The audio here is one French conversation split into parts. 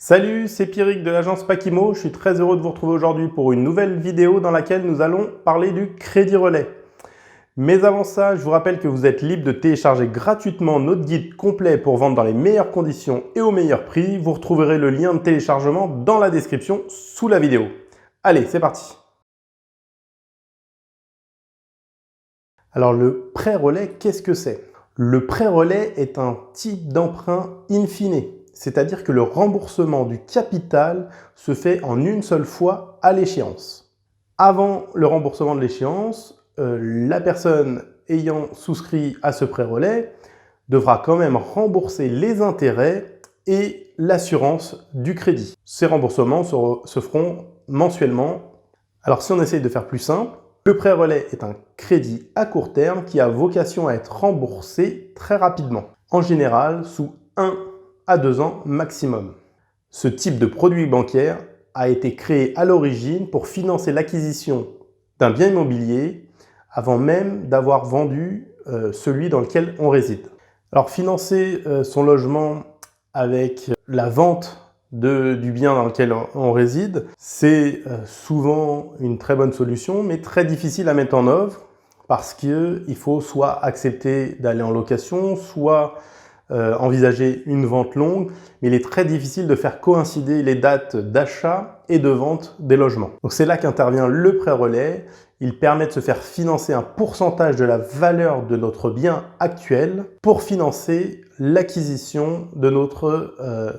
Salut, c'est Pierrick de l'agence Paquimo. Je suis très heureux de vous retrouver aujourd'hui pour une nouvelle vidéo dans laquelle nous allons parler du Crédit Relais. Mais avant ça, je vous rappelle que vous êtes libre de télécharger gratuitement notre guide complet pour vendre dans les meilleures conditions et au meilleur prix. Vous retrouverez le lien de téléchargement dans la description sous la vidéo. Allez, c'est parti. Alors le prêt relais, qu'est-ce que c'est? Le prêt relais est un type d'emprunt in fine. C'est-à-dire que le remboursement du capital se fait en une seule fois à l'échéance. Avant le remboursement de l'échéance, la personne ayant souscrit à ce prêt relais devra quand même rembourser les intérêts et l'assurance du crédit. Ces remboursements se feront mensuellement. Alors si on essaye de faire plus simple, le prêt relais est un crédit à court terme qui a vocation à être remboursé très rapidement, en général sous 1 à 2 ans maximum. Ce type de produit bancaire a été créé à l'origine pour financer l'acquisition d'un bien immobilier avant même d'avoir vendu celui dans lequel on réside. Alors financer son logement avec la vente du bien dans lequel on réside, c'est souvent une très bonne solution, mais très difficile à mettre en œuvre parce qu'il faut soit accepter d'aller en location, soit envisager une vente longue, mais il est très difficile de faire coïncider les dates d'achat et de vente des logements. Donc c'est là qu'intervient le prêt relais. Il permet de se faire financer un pourcentage de la valeur de notre bien actuel pour financer l'acquisition de notre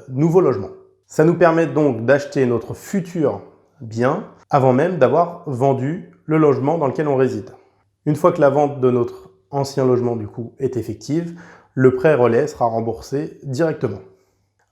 nouveau logement. Ça nous permet donc d'acheter notre futur bien avant même d'avoir vendu le logement dans lequel on réside. Une fois que la vente de notre ancien logement du coup est effective, le prêt relais sera remboursé directement.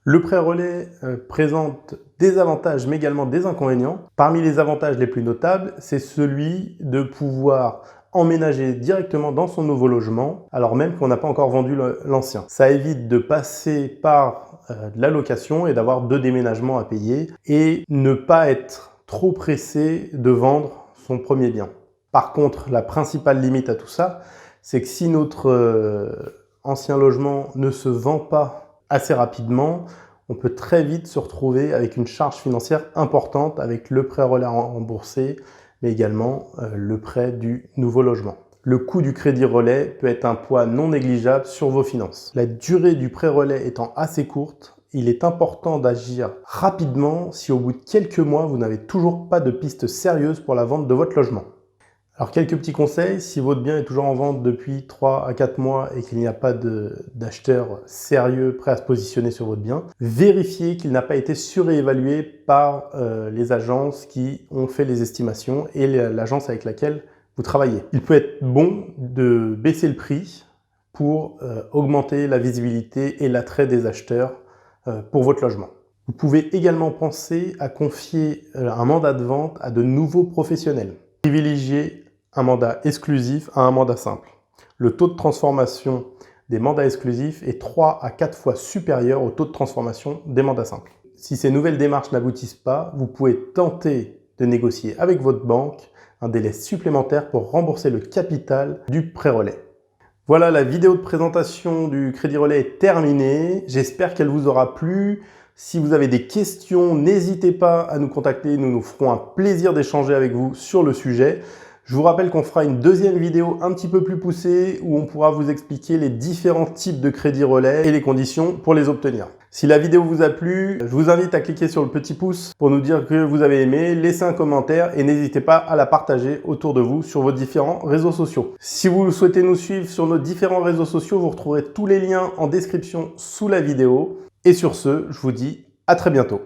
Le prêt relais présente des avantages mais également des inconvénients. Parmi les avantages les plus notables, c'est celui de pouvoir emménager directement dans son nouveau logement alors même qu'on n'a pas encore vendu l'ancien. Ça évite de passer par la location et d'avoir 2 déménagements à payer et ne pas être trop pressé de vendre son premier bien. Par contre, la principale limite à tout ça, c'est que si notre ancien logement ne se vend pas assez rapidement, on peut très vite se retrouver avec une charge financière importante avec le prêt relais remboursé, mais également le prêt du nouveau logement. Le coût du crédit relais peut être un poids non négligeable sur vos finances. La durée du prêt relais étant assez courte, il est important d'agir rapidement si au bout de quelques mois, vous n'avez toujours pas de piste sérieuse pour la vente de votre logement. Alors quelques petits conseils, si votre bien est toujours en vente depuis 3 à 4 mois et qu'il n'y a pas d'acheteur sérieux prêt à se positionner sur votre bien, vérifiez qu'il n'a pas été surévalué par les agences qui ont fait les estimations et l'agence avec laquelle vous travaillez. Il peut être bon de baisser le prix pour augmenter la visibilité et l'attrait des acheteurs pour votre logement. Vous pouvez également penser à confier un mandat de vente à de nouveaux professionnels. Privilégiez un mandat exclusif à un mandat simple. Le taux de transformation des mandats exclusifs est 3 à 4 fois supérieur au taux de transformation des mandats simples. Si ces nouvelles démarches n'aboutissent pas, vous pouvez tenter de négocier avec votre banque un délai supplémentaire pour rembourser le capital du prêt relais. Voilà, la vidéo de présentation du Crédit Relais est terminée. J'espère qu'elle vous aura plu. Si vous avez des questions, n'hésitez pas à nous contacter. Nous nous ferons un plaisir d'échanger avec vous sur le sujet. Je vous rappelle qu'on fera une deuxième vidéo un petit peu plus poussée où on pourra vous expliquer les différents types de crédit relais et les conditions pour les obtenir. Si la vidéo vous a plu, je vous invite à cliquer sur le petit pouce pour nous dire que vous avez aimé, laissez un commentaire et n'hésitez pas à la partager autour de vous sur vos différents réseaux sociaux. Si vous souhaitez nous suivre sur nos différents réseaux sociaux, vous retrouverez tous les liens en description sous la vidéo. Et sur ce, je vous dis à très bientôt.